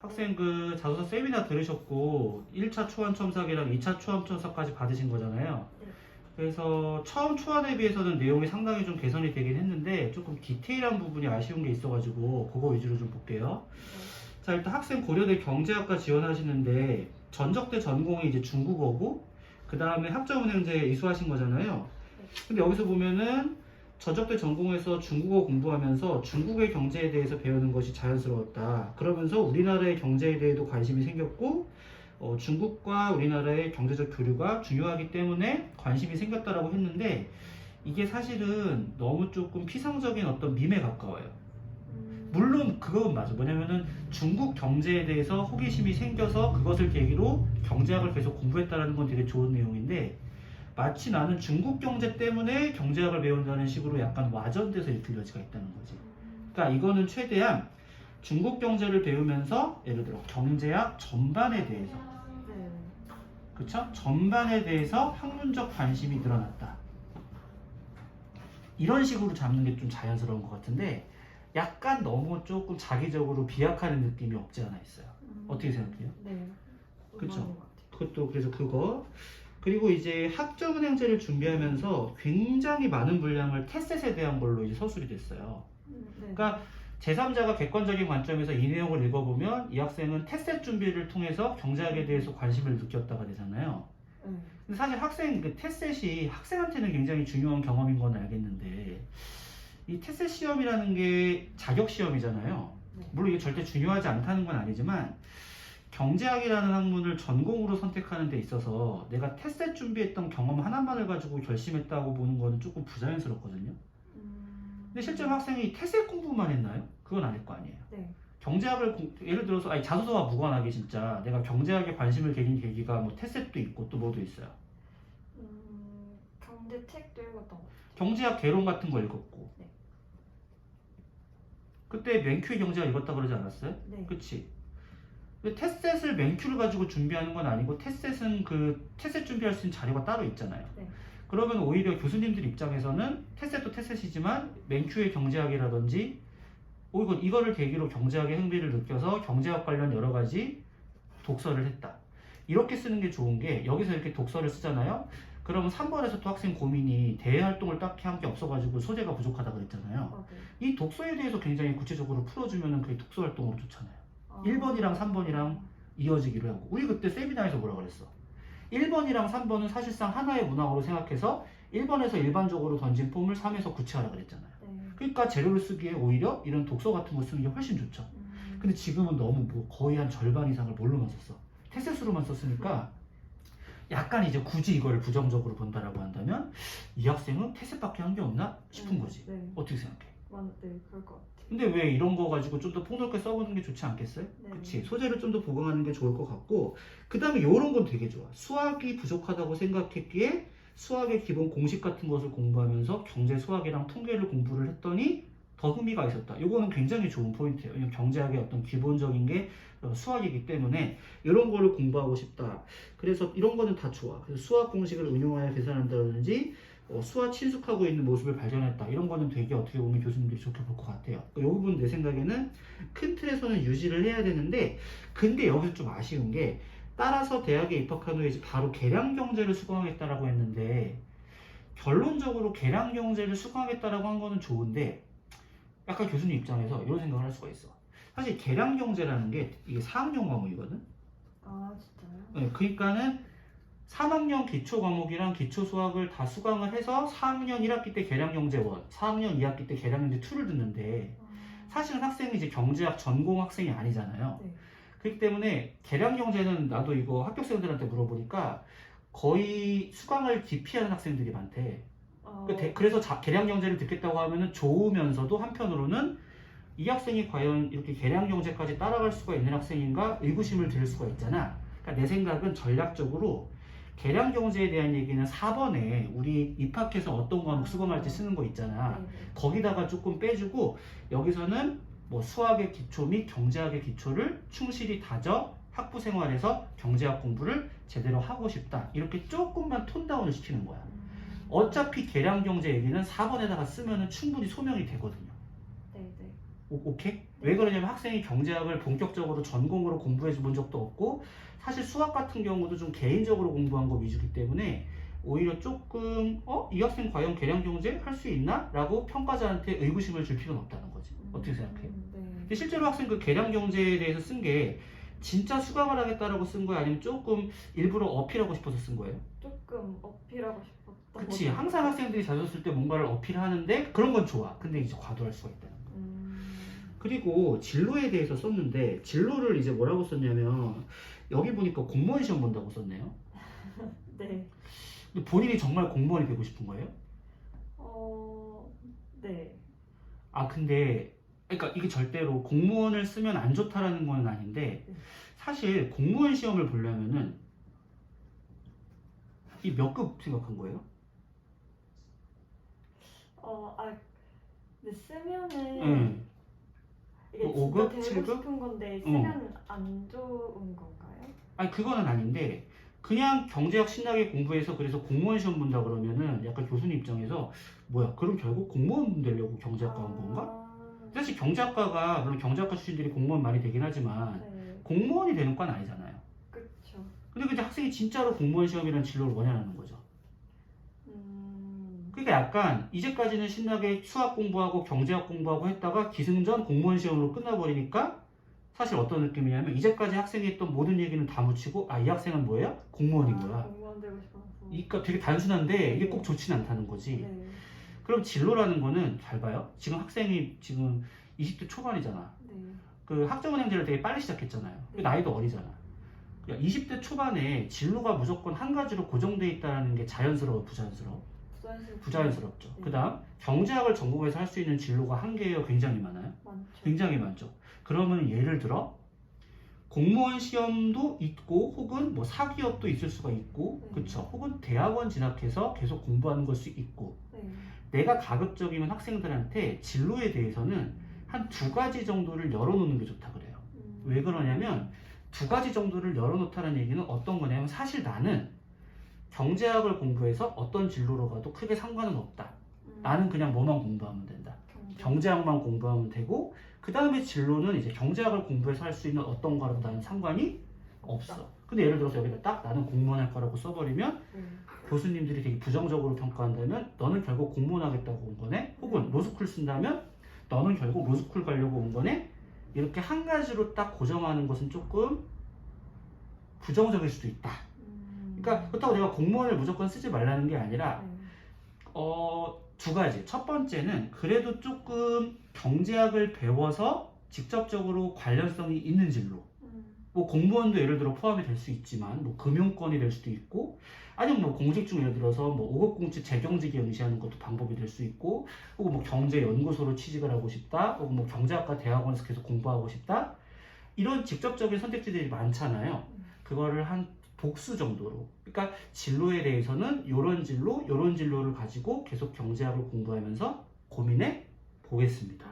학생 그 자소서 세미나 들으셨고 1차 초안 첨삭이랑 2차 초안 첨삭까지 받으신 거잖아요. 네. 그래서 처음 초안에 비해서는 내용이 상당히 좀 개선이 되긴 했는데 조금 디테일한 부분이 아쉬운 게 있어가지고 그거 위주로 좀 볼게요. 네. 자, 일단 학생 고려대 경제학과 지원하시는데 전적대 전공이 이제 중국어고 그 다음에 학점은행제 이수하신 거잖아요. 근데 여기서 보면은 전적대 전공에서 중국어 공부하면서 중국의 경제에 대해서 배우는 것이 자연스러웠다. 그러면서 우리나라의 경제에 대해도 관심이 생겼고 중국과 우리나라의 경제적 교류가 중요하기 때문에 관심이 생겼다라고 했는데 이게 사실은 너무 조금 피상적인 어떤 밈에 가까워요. 물론 그건 맞아. 뭐냐면은 중국 경제에 대해서 호기심이 생겨서 그것을 계기로 경제학을 계속 공부했다라는 건 되게 좋은 내용인데 마치 나는 중국 경제 때문에 경제학을 배운다는 식으로 약간 와전돼서 읽힐 여지가 있다는 거지. 그러니까 이거는 최대한 중국 경제를 배우면서 예를 들어 경제학 전반에 대해서 네. 그쵸? 전반에 대해서 학문적 관심이 늘어났다. 이런 식으로 잡는 게 좀 자연스러운 것 같은데 약간 너무 조금 자기적으로 비약하는 느낌이 없지 않아 있어요. 어떻게 생각해요? 네. 그쵸? 맞는 것 같아요. 그것도 그래서 그거 그리고 이제 학점은행제를 준비하면서 굉장히 많은 분량을 테셋에 대한 걸로 이제 서술이 됐어요. 네. 그러니까 제3자가 객관적인 관점에서 이 내용을 읽어보면 이 학생은 테셋 준비를 통해서 경제학에 대해서 관심을 느꼈다가 되잖아요. 네. 근데 사실 학생 그 테셋이 학생한테는 굉장히 중요한 경험인 건 알겠는데 이 테셋 시험이라는 게 자격 시험이잖아요. 네. 물론 이게 절대 중요하지 않다는 건 아니지만 경제학이라는 학문을 전공으로 선택하는 데 있어서 내가 테셋 준비했던 경험 하나만을 가지고 결심했다고 보는 거는 조금 부자연스럽거든요. 근데 실제로 학생이 테셋 공부만 했나요? 그건 아닐 거 아니에요. 네. 경제학을 예를 들어서 아니 자소서와 무관하게 진짜 내가 경제학에 관심을 가진 계기가 뭐 테셋도 있고 또 뭐도 있어요. 경제 책도 읽었던 것 같아요. 경제학 개론 같은 거 읽었고. 네. 그때 맨큐의 경제학 읽었다 그러지 않았어요? 네. 그치? 근데 테셋을 맨큐를 가지고 준비하는 건 아니고 테셋은 그 테셋 준비할 수 있는 자료가 따로 있잖아요. 네. 그러면 오히려 교수님들 입장에서는 테셋도 테셋이지만 맨큐의 경제학이라든지 이거를 계기로 경제학의 흥미를 느껴서 경제학 관련 여러 가지 독서를 했다. 이렇게 쓰는 게 좋은 게 여기서 이렇게 독서를 쓰잖아요. 그러면 3번에서 또 학생 고민이 대외 활동을 딱히 한 게 없어가지고 소재가 부족하다 그랬잖아요. 네. 이 독서에 대해서 굉장히 구체적으로 풀어주면 그게 독서 활동으로 좋잖아요. 1번이랑 3번이랑 이어지기로 하고 우리 그때 세미나에서 뭐라 그랬어? 1번이랑 3번은 사실상 하나의 문항으로 생각해서 1번에서 일반적으로 던진 폼을 3에서 구체하라 그랬잖아요. 네. 그러니까 재료를 쓰기에 오히려 이런 독서 같은 거 쓰는 게 훨씬 좋죠. 근데 지금은 너무 뭐 거의 한 절반 이상을 뭘로만 썼어? 테셋으로만 썼으니까 약간 이제 굳이 이걸 부정적으로 본다라고 한다면 이 학생은 테셋밖에 한 게 없나 싶은 거지. 네. 어떻게 생각해? 네, 그럴 것 같아요. 근데 왜 이런 거 가지고 좀 더 폭넓게 써보는 게 좋지 않겠어요? 네. 그치? 소재를 좀 더 보강하는 게 좋을 것 같고 그 다음에 이런 건 되게 좋아. 수학이 부족하다고 생각했기에 수학의 기본 공식 같은 것을 공부하면서 경제 수학이랑 통계를 공부를 했더니 더 흥미가 있었다. 이거는 굉장히 좋은 포인트예요. 왜냐면 경제학의 어떤 기본적인 게 수학이기 때문에 이런 거를 공부하고 싶다. 그래서 이런 거는 다 좋아. 그래서 수학 공식을 응용하여 계산한다든지 수와 친숙하고 있는 모습을 발견했다. 이런 거는 되게 어떻게 보면 교수님들이 좋게 볼 것 같아요. 이 부분 내 생각에는 큰 틀에서는 유지를 해야 되는데 근데 여기서 좀 아쉬운 게 따라서 대학에 입학한 후에 이제 바로 계량경제를 수강하겠다라고 했는데 결론적으로 계량경제를 수강하겠다라고 한 거는 좋은데 약간 교수님 입장에서 이런 생각을 할 수가 있어. 사실 계량경제라는 게 이게 4학년 과목이거든. 아, 진짜요? 네, 그러니까는 3학년 기초 과목이랑 기초 수학을 다 수강을 해서 4학년 1학기 때 계량경제 1, 4학년 2학기 때 계량경제 2를 듣는데 사실은 학생이 이제 경제학 전공 학생이 아니잖아요. 네. 그렇기 때문에 계량경제는 나도 이거 합격생들한테 물어보니까 거의 수강을 기피하는 학생들이 많대. 그래서 계량경제를 듣겠다고 하면은 좋으면서도 한편으로는 이 학생이 과연 이렇게 계량경제까지 따라갈 수가 있는 학생인가 의구심을 들 수가 있잖아. 그러니까 내 생각은 전략적으로 계량경제에 대한 얘기는 4번에 우리 입학해서 어떤 과목 수강할지 쓰는 거 있잖아. 네. 거기다가 조금 빼주고 여기서는 뭐 수학의 기초 및 경제학의 기초를 충실히 다져 학부 생활에서 경제학 공부를 제대로 하고 싶다. 이렇게 조금만 톤다운을 시키는 거야. 어차피 계량경제 얘기는 4번에다가 쓰면 충분히 소명이 되거든요. 네. 오케이? 왜 그러냐면 학생이 경제학을 본격적으로 전공으로 공부해 본 적도 없고 사실 수학 같은 경우도 좀 개인적으로 공부한 거 위주이기 때문에 오히려 조금 이 학생 과연 계량경제 할 수 있나? 라고 평가자한테 의구심을 줄 필요는 없다는 거지. 어떻게 생각해? 네. 근데 실제로 학생 그 계량경제에 대해서 쓴 게 진짜 수강을 하겠다라고 쓴 거야? 아니면 조금 일부러 어필하고 싶어서 쓴 거예요? 조금 어필하고 싶었던 그치. 거죠. 항상 학생들이 잘 썼을 때 뭔가를 어필하는데 그런 건 좋아. 근데 이제 과도할 수가 있다는 거. 그리고 진로에 대해서 썼는데 진로를 이제 뭐라고 썼냐면 여기 보니까 공무원 시험 본다고 썼네요. 네. 근데 본인이 정말 공무원이 되고 싶은 거예요? 네. 아 근데 그러니까 이게 절대로 공무원을 쓰면 안 좋다라는 건 아닌데 사실 공무원 시험을 보려면은 이 몇 급 생각한 거예요? 근데 쓰면은 응. 이게 뭐 진짜 5급, 되고 7급? 싶은 건데 쓰면 안 좋은 건가요? 아니 그거는 아닌데 그냥 경제학 신나게 공부해서 그래서 공무원 시험 본다 그러면은 약간 교수님 입장에서 뭐야 그럼 결국 공무원 되려고 경제학과 온 건가? 사실 경제학과가 물론 경제학과 출신들이 공무원 많이 되긴 하지만 네. 공무원이 되는 과는 아니잖아요. 그쵸. 근데 이제 학생이 진짜로 공무원 시험이라는 진로를 원하는 거죠. 그러니까 약간 이제까지는 신나게 수학 공부하고 경제학 공부하고 했다가 기승전 공무원 시험으로 끝나버리니까 사실 어떤 느낌이냐면 이제까지 학생이 했던 모든 얘기는 다 묻히고 이 학생은 뭐예요? 공무원인 거야. 공무원 되고 싶어서. 그러니까 되게 단순한데 이게 꼭 좋진 않다는 거지. 네. 그럼 진로라는 거는 잘 봐요. 지금 학생이 지금 20대 초반이잖아. 네. 그 학점은행제를 되게 빨리 시작했잖아요. 네. 나이도 어리잖아. 20대 초반에 진로가 무조건 한 가지로 고정돼 있다는 게 자연스러워, 부자연스러워? 부자연스럽죠. 네. 그 다음 경제학을 전공해서 할 수 있는 진로가 한 개예요, 굉장히 많아요? 많죠. 굉장히 많죠. 그러면 예를 들어 공무원 시험도 있고 혹은 뭐 사기업도 있을 수가 있고 그쵸? 혹은 대학원 진학해서 계속 공부하는 걸 수 있고 네. 내가 가급적이면 학생들한테 진로에 대해서는 한 두 가지 정도를 열어놓는 게 좋다 그래요. 왜 그러냐면 두 가지 정도를 열어놓다는 얘기는 어떤 거냐면 사실 나는 경제학을 공부해서 어떤 진로로 가도 크게 상관은 없다. 나는 그냥 뭐만 공부하면 된다. 경제학만 공부하면 되고 그 다음에 진로는 이제 경제학을 공부해서 할 수 있는 어떤 거라도 나는 상관이 없어. 근데 예를 들어서 여기다 딱 나는 공무원 할 거라고 써버리면 교수님들이 되게 부정적으로 평가한다면 너는 결국 공무원 하겠다고 온 거네? 혹은 로스쿨 쓴다면 너는 결국 로스쿨 가려고 온 거네? 이렇게 한 가지로 딱 고정하는 것은 조금 부정적일 수도 있다. 그러니까 그렇다고 내가 공무원을 무조건 쓰지 말라는 게 아니라 두 가지. 첫 번째는 그래도 조금 경제학을 배워서 직접적으로 관련성이 있는 진로. 뭐 공무원도 예를 들어 포함이 될 수 있지만 뭐 금융권이 될 수도 있고 아니면 뭐 공직 중 예를 들어서 뭐 5급 공직 재경직에 응시하는 것도 방법이 될 수 있고 혹은 뭐 경제연구소로 취직을 하고 싶다 혹은 뭐 경제학과 대학원에서 계속 공부하고 싶다 이런 직접적인 선택지들이 많잖아요. 그거를 한 복수 정도로 그러니까 진로에 대해서는 요런 진로 요런 진로를 가지고 계속 경제학을 공부하면서 고민해 보겠습니다.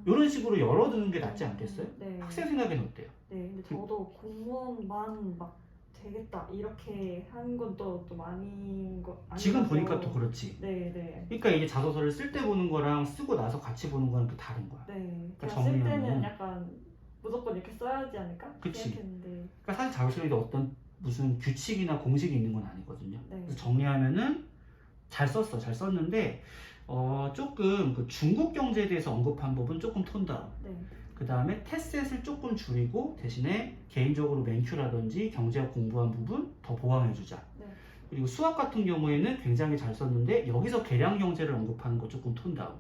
이런 식으로 열어두는 게 낫지 않겠어요? 네. 학생 생각에는 어때요? 네, 근데 저도 공무원만 막 되겠다 이렇게 하는 건 또 많이 지금 보니까 또 그렇지. 네, 네. 그러니까 이게 자소서를 쓸 때 보는 거랑 쓰고 나서 같이 보는 거랑 또 다른 거야. 네. 그러니까 제가 쓸 때는 정리하면 약간 무조건 이렇게 써야지 않을까? 그치. 생각했는데. 그러니까 사실 자소서에도 어떤 무슨 규칙이나 공식이 있는 건 아니거든요. 네. 그래서 정리하면은 잘 썼어, 잘 썼는데 조금 그 중국 경제에 대해서 언급한 부분 조금 톤다운. 네. 그 다음에 테셋을 조금 줄이고 대신에 개인적으로 맨큐라든지 경제학 공부한 부분 더 보강해주자. 네. 그리고 수학 같은 경우에는 굉장히 잘 썼는데 여기서 계량 경제를 언급하는 거 조금 톤다운.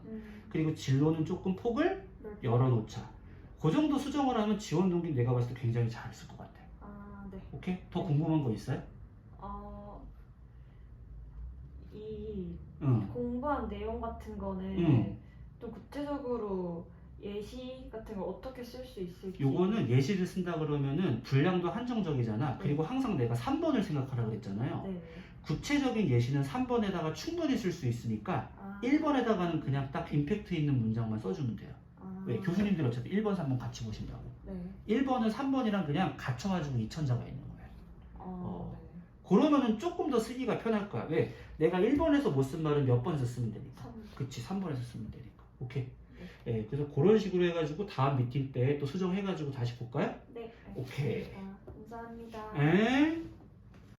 그리고 진로는 조금 폭을 열어놓자. 그 정도 수정을 하면 지원 동기 내가 봤을 때 굉장히 잘했을 것 같아. 아, 네. 오케이? 더 궁금한 거 있어요? 이 응. 공부한 내용 같은 거는 좀 구체적으로 예시 같은 걸 어떻게 쓸 수 있을지. 요거는 예시를 쓴다 그러면은 분량도 한정적이잖아. 그리고 항상 내가 3번을 생각하라 그랬잖아요. 네. 구체적인 예시는 3번에다가 충분히 쓸 수 있으니까 1번에다가는 그냥 딱 임팩트 있는 문장만 써주면 돼요. 왜? 교수님들이 어차피 1번, 3번 같이 보신다고. 네. 1번은 3번이랑 그냥 갖춰가지고 이천자가 있는 거예요. 네. 그러면은 조금 더 쓰기가 편할 거야. 왜? 내가 1번에서 못 쓴 말은 몇 번에서 쓰면 되니까. 그치, 3번에서 쓰면 되니까. 오케이. 예, 그래서 그런 식으로 해가지고 다음 미팅 때 또 수정해가지고 다시 볼까요? 네. 오케이. 알겠습니다. 감사합니다. 에?